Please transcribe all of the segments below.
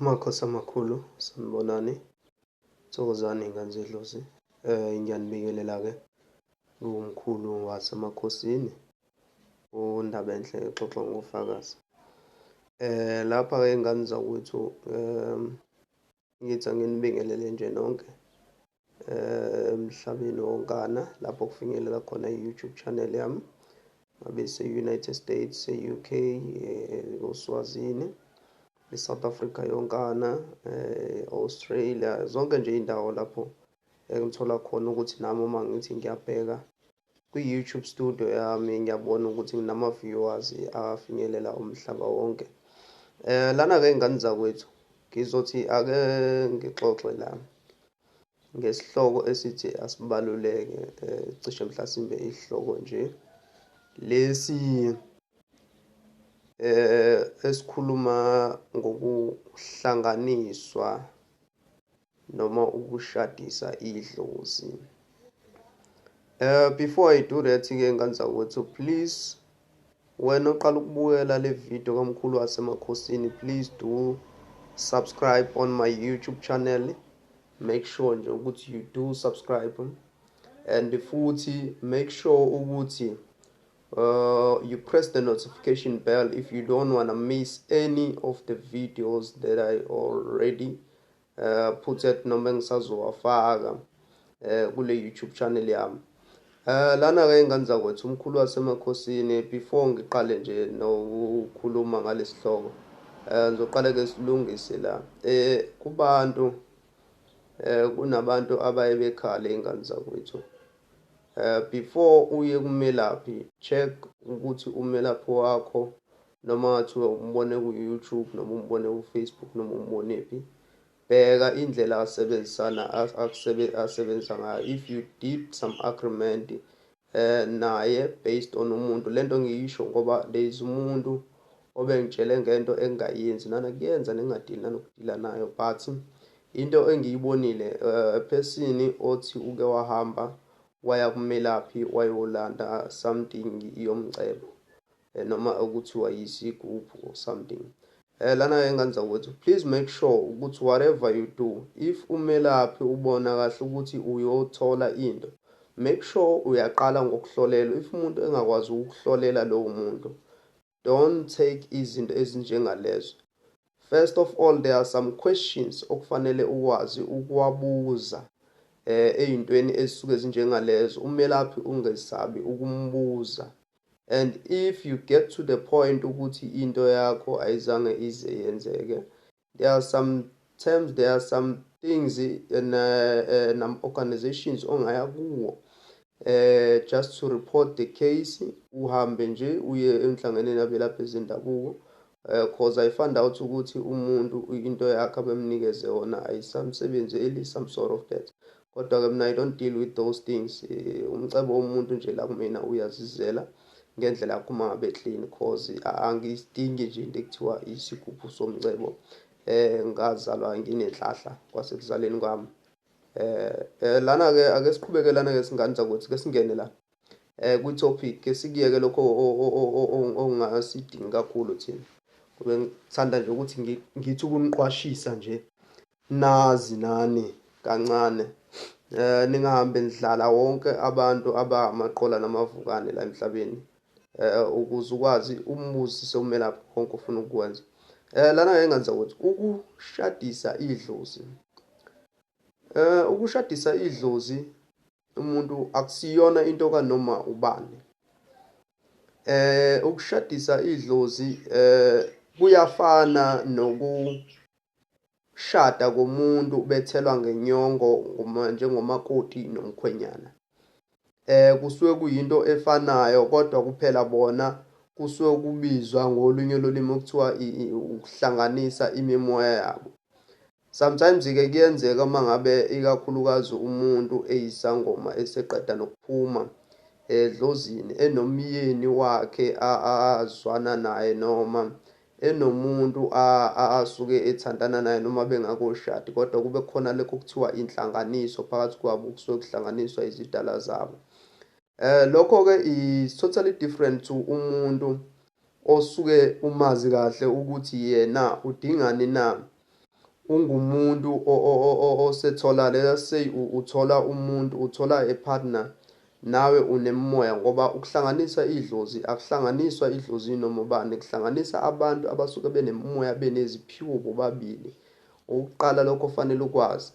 Amakhosi amakhulu, sanibonani, thokozani ngane zedlozi. Ngiyanibingelela-ke umkhulu wasemakhosini, undaba enhle exoxa ngofakazi. Lapha-ke ngane zakwethu, ngithi anginibingelele nje nonke emhlabeni wonkana lapho kufinyelela khona i-YouTube channel yami, ngabe se-United States, se-UK, oSwazini, i-South Africa yonkana, Australia, zonke nje iy'ndawo lapho ngithola khona ukuthi nami uma ngithi ngiyabheka kwi-YouTube studio yami ngiyabona ukuthi nginama-viewers afinyelela umhlaba wonke. Lana-ke ingane zakwethu ngizothi ake ngixoxe la ngesihloko esithi asibaluleke, cishe mhlasimbe isihloko nje lesi esikhuluma ngokuhlanganiswa noma ukushadisa idlozi. Before I do that-ke ngane zakwethu, please wena oqala ukubukela le video kamkhulu wasemakhosini, please do subscribe on my YouTube channel. Make sure nje ukuthi you do subscribe, and futhi make sure ukuthi you press the notification bell if you don't want to miss any of the videos that I already put at noma engisazowafaka kule YouTube channel yami. Lana-ke ingane zakwethu, umkhulu wasemakhosini, before ngiqale nje nokukhuluma ngalesihloko, ngizoqala-ke silungise la kubantu kunabantu abaye bekhala ingane zakwethu. Before uye kumelaphi, check ukuthi umelaphi wakho noma ngathiwa umbone ku-YouTube noma umbone ku-Facebook noma umbonephi, bheka indlela asebenza ngayo. If you did some agreement naye based on umuntu, lento ngiyisho ngoba there is umuntu obengitshele ngento engayenzi nanakuyenza nengadili nanokudila nayo, but into engiyibonile person othi uke wahamba waya kumelaphi wayolanda something yomcebo noma ukuthiwa yisigubhu or something. Lana engane zakwethu, please make sure ukuthi whatever you do, if umelaphi ubona kahle ukuthi uyothola into, make sure uyaqala ngokuhlolela. If umuntu engakwazi ukuhlolela lowo muntu, don't take izinto ezinjengalezo. First of all, there are some questions okufanele ukwazi ukuwabuza ey'ntweni ezisuke ezinjengalezo. Umelaphi ungesabi ukumbuza, and if you get to the point ukuthi into yakho ayizange ize yenzeke, there are some terms, there are some things in organizations ongaya kuwo just to report the case. Uhambe nje uye emhlanganweni abelaphi ezendabuko, cause I found out ukuthi umuntu into yakhe abemnikeze yona ayisamsebenzeli, some sort of that. Kodwa-ke mina I don't deal with those things. Umcebo womuntu nje la kumina uyazizela ngendlela yakho uma ngabe clean, cause angisidingi nje into ekuthiwa isigubhu somcebo. Ngazalwa nginenhlahla kwasekuzaleni kwami. Lana-ke ake siqhubeke lana-ke singane zakwethu, ke singene la kwi-topic, ke sikuyeke lokho ongasidingi kakhulu thina. Kube ngithanda nje ukuthi ngithi ukuniqwashisa nje nazi nani kancane, ningahambe nidlala wonke abantu abangamaqola namavukane la emhlabeni, ukuze ukwazi umbuzise umelaphi konke ufuna ukukwenza. Lana engane zakwethu, ukushadisa idlozi. Ukushadisa idlozi umuntu akusiyona into kanoma ubani. Ukushadisa idlozi kuyafana nokushada komuntu bethelwa ngenyongo njengomakoti nomkhwenyana. Kusuke kuyinto efanayo, kodwa kuphela bona kusuke kubizwa ngolunye lolimi okuthiwa ukuhlanganisa imimoya yabo. Sometimes-ke kuyenzeka uma ngabe ikakhulukazi umuntu eyisangoma eseqeda nokuphuma edlozini enomyeni wakhe azwana naye noma enomuntu asuke ethandana naye noma bengakoshadi, kodwa kube khona lokho kuthiwa inhlanganiso phakathi kwabo, kusuke kuhlanganiswa izidala zabo. Lokho-ke is totally different to umuntu osuke umazi kahle ukuthi yena udingani na. ungumuntu osethola, let's say uthola umuntu, uthola a partner, nawe unemimoya, ngoba ukuhlanganisa idlozi akuhlanganiswa idlozi noma ubani, kuhlanganisa abantu abasuke benemimoya, beneziphiwo bobabili. Ukuqala lokho fanele ukwazi.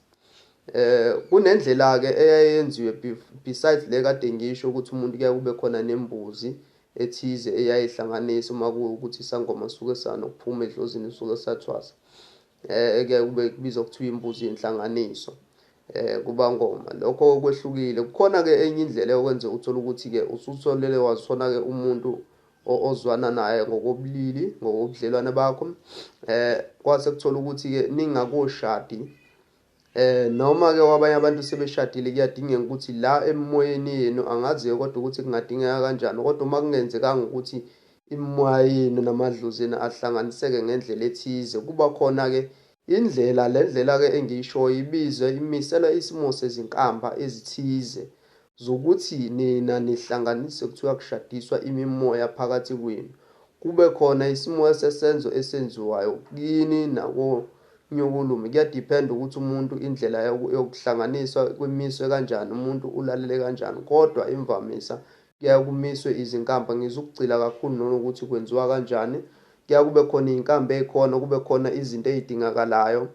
Kunendlela-ke eyayenziwe besides le kade ngisho ukuthi umuntu kuyaye kube khona nembuzi ethize eyayihlanganisa uma kuwukuthi isangoma suke sanokuphuma edlozini suke sathwasa. Kuyaye kube kubizwa kuthiwa imbuzi yenhlanganiso. Kuba ngoma lokho kwehlukile. Kukhona-ke enye indlela yokwenza uthola ukuthi-ke usutholele wazifona-ke umuntu ozwana naye ngokobulili, ngokobudlelwane bakho. Kwase kuthola ukuthi-ke ningakoshadi, noma-ke wabanye abantu sebeshadile, kuyadingeka ukuthi la emoyeni yenu, angazi-ke kodwa ukuthi kungadingeka kanjani, kodwa uma kungenzekanga ukuthi imimoya yenu namadlozi enu ahlanganiseke ngendlela ethize, kuba khona-ke indlela. Le ndlela-ke engiyishoyo ibizwe imiselwa isimo sezinkamba ezithize zokuthi nina nihlanganise, kuthiwa kushadiswa imimoya phakathi kwenu. Kube khona isimo sesenzo esenziwayo kini nyokulume. Kuyadependa ukuthi umuntu indlela yokuhlanganiswa kwemiswe kanjani, umuntu ulalele kanjani, kodwa imvamisa kuyaye kumiswe izinkamba. Ngizukugcila kakhulu nokuthi kwenziwa kanjani. Kuyaye kube khona iy'nkambi ey'khona, kube khona izinto ey'dingakalayo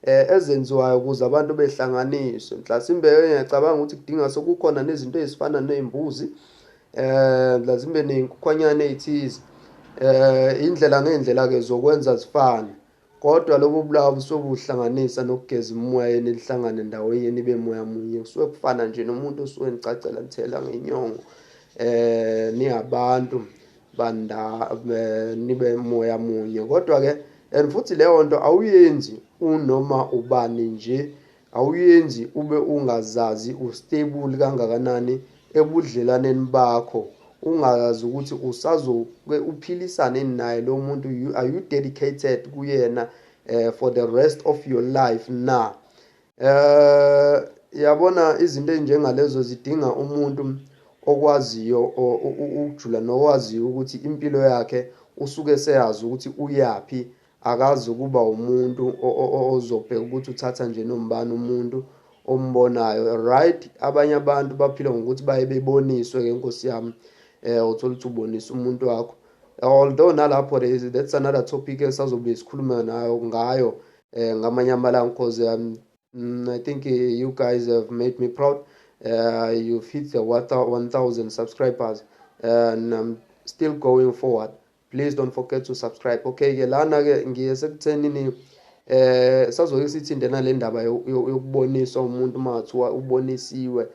ezenziwayo ukuze abantu behlanganiswe. Mhlasimbe ngiyacabanga ukuthi kudinga sekukhona nezinto ezifana ney'mbuzi, mhlasimbe ney'nkukhwanyana ey'thize, indlela ngey'ndlela-ke zokwenza zifane, kodwa lobo bulawa busuke buhlanganisa nokugeza imimoya yenu, lihlangane ndawonye nibe moya munye. Kusuke kufana nje nomuntu osuke nicacela nithela ngenyongo, ningabantu nibe moya munye. Kodwa-ke and futhi leyo nto awuyenzi unoma ubani nje, awuyenzi ube ungazazi ustable kangakanani ebudlelaneni bakho, ungazi ukuthi usazoke uphilisane naye lo muntu. Are you dedicated kuyena for the rest of your life na? Yabona izinto ezinjengalezo zidinga umuntu okwaziyo ukujula, nowaziyo ukuthi impilo yakhe usuke seyazi ukuthi uyaphi. Akazi ukuba umuntu ozobheka ukuthi uthatha nje nombani umuntu ombonayo, right? Abanye abantu baphila ngokuthi baye beboniswe ke Nkosi yami. Uthola ukuthi ubonisa umuntu wakho, although nalapho that's another topic esazobe sikhuluma ngayo ngamanye amalanga, because I think you guys have made me proud. You've hit the 1,000 subscribers and I'm still going forward. Please don't forget to subscribe. Okay-ke lana-ke ngiye sekuthenini sazoke sithinde nale ndaba yokuboniswa umuntu. Uma kuthiwa ubonisiwe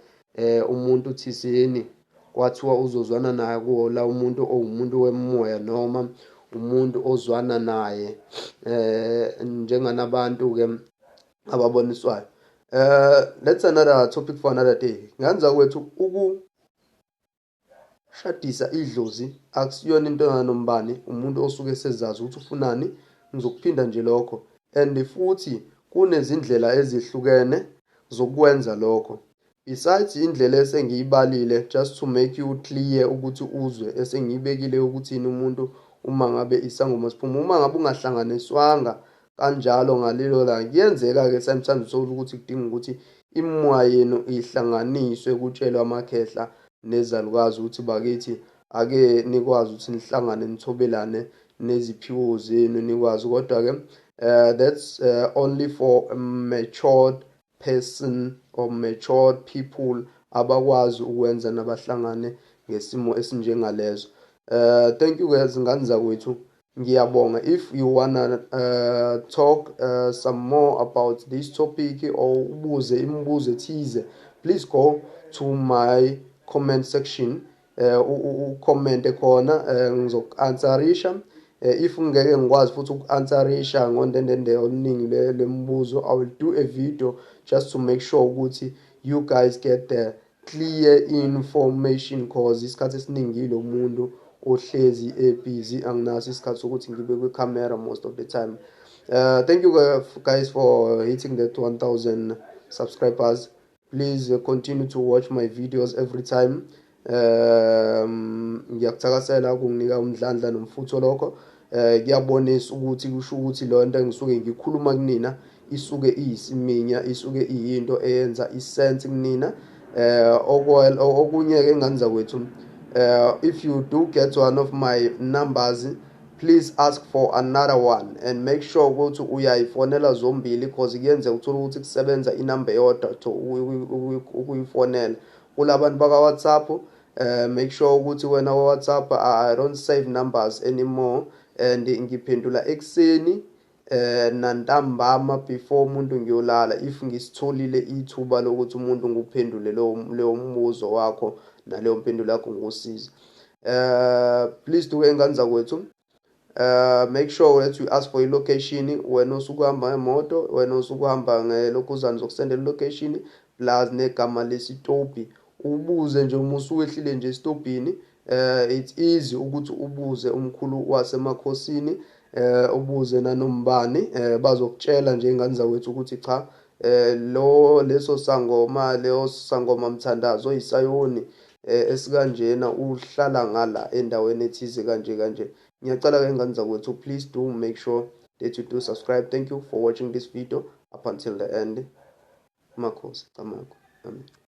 umuntu thizeni, kwathiwa uzozwana naye kuwo la umuntu owumuntu wemoya noma umuntu ozwana naye njenganabantu-ke ababoniswayo. That's another topic for another day. Nganza kwethu ukushadisa idlozi akusiyona into nganombani, umuntu osuke sezazi ukuthi ufunani. Ngizokuphinda nje lokho, and futhi kunezindlela ezihlukene zokwenza lokho. Besides indlela esengiyibalile, just to make you clear ukuthi uzwe, esengiyibekile ukuthi umuntu uma ngabe isangoma siphuma, uma ngabe ungahlanganiswanga kanjalo ngalelo la, kuyenzeka-ke sometimes uthola ukuthi kudinga ukuthi imimoya yenu ihlanganiswe, kutshelwe amakhehla nezalukazi ukuthi bakithi ake nikwazi ukuthi nihlangane nithobelane neziphiwo zenu nikwazi. Kodwa-ke that's only for matured person or matured people abakwazi ukwenza nabahlangane ngesimo esinjengalezo. Thank you guys, ngani zakwethu, ngiyabonga. If you wanna talk some more about this topic or ubuze imibuzo ethize, please go to my comment section, ucommente khona, ngizoku-answerisha. If ngeke ngikwazi futhi uku-answerisha ngondendende oluningi lemibuzo, I will do a video just to make sure ukuthi you guys get the clear information, cause isikhathi esiningi lo muntu ohlezi busy, anginaso isikhathi sokuthi ngibe kwi-camera most of the time. Thank you guys for hitting that 1,000 subscribers. Please continue to watch my videos every time. Ngiyakuthakasela ukunginika umdlandla nomfutho lokho. Kuyabonisa ukuthi kusho ukuthi lo nto engisuke ngikhuluma kunina isuke iyisiminya, isuke iyinto eyenza isense kunina. Okunye-ke ngani zakwethu, if you do get one of my numbers, please ask for another one and make sure ukuthi uyayifonela zombili, because kuyenzeka uthola ukuthi kusebenza inamba eyodwa ukuyifonela. Kulabantu baka-WhatsApp, make sure ukuthi wena wa-WhatsApp, I don't save numbers anymore, and ngiphendula ekuseni nantambama before umuntu ngiyolala, if ngisitholile ithuba lokuthi umuntu nguphendule leyo mbuzo wakho naleyo mpendulo yakho ngosiza. Please do engane zakwethu, make sure that you ask for i-location wena osukuhamba ngemoto, wena osukuhamba ngelokhuzana zokusendela i-location plus negama lesitobhi. Ubuze nje uma usuwehlile nje esitobhini, it's easy ukuthi ubuze umkhulu wasemakhosini, ubuze nanombani, bazokutshela nje ingane zawethu ukuthi cha, leso sangoma mthandazo oyisayoni esikanjena uhlala ngala endaweni ethize kanje kanje. Ngiyacela ke ngane zakwethu, please do make sure that you do subscribe. Thank you for watching this video up until the end. Makhosi, amen.